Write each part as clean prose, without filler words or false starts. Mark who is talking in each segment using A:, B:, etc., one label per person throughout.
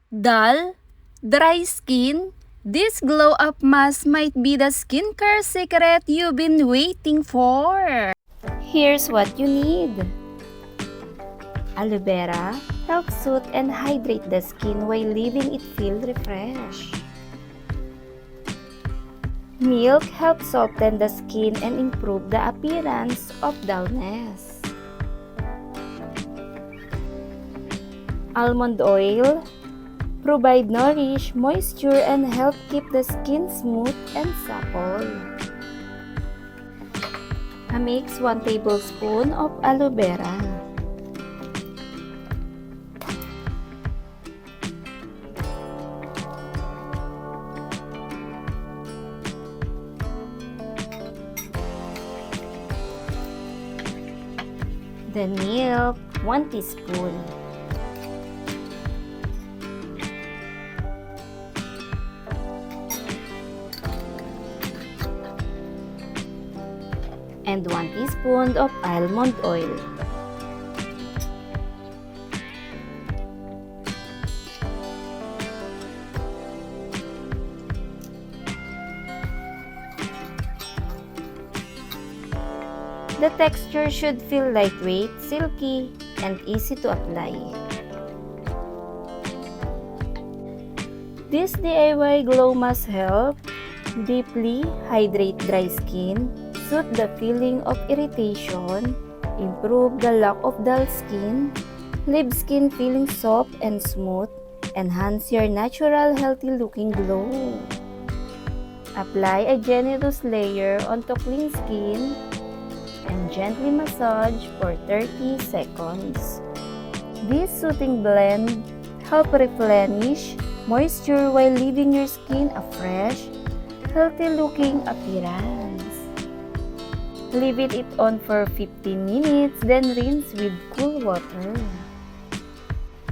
A: Dull? Dry skin? This glow-up mask might be the skincare secret you've been waiting for. Here's what you need. Aloe vera helps soothe and hydrate the skin while leaving it feel refreshed. Milk helps soften the skin and improve the appearance of dullness. Almond oil provide nourish, moisture, and help keep the skin smooth and supple. Mix 1 tablespoon of aloe vera. Then milk, 1 teaspoon. And 1 teaspoon of almond oil. The texture should feel lightweight, silky, and easy to apply. This DIY glow must help deeply hydrate dry skin, soothe the feeling of irritation, improve the look of dull skin, leave skin feeling soft and smooth, enhance your natural healthy looking glow. Apply a generous layer onto clean skin and gently massage for 30 seconds. This soothing blend helps replenish moisture while leaving your skin a fresh, healthy looking appearance. Leave it on for 15 minutes, then rinse with cool water.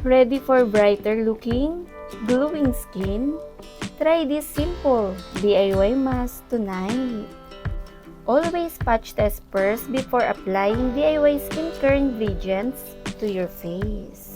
A: Ready for brighter looking, glowing skin? Try this simple DIY mask tonight. Always patch test first before applying DIY skincare ingredients to your face.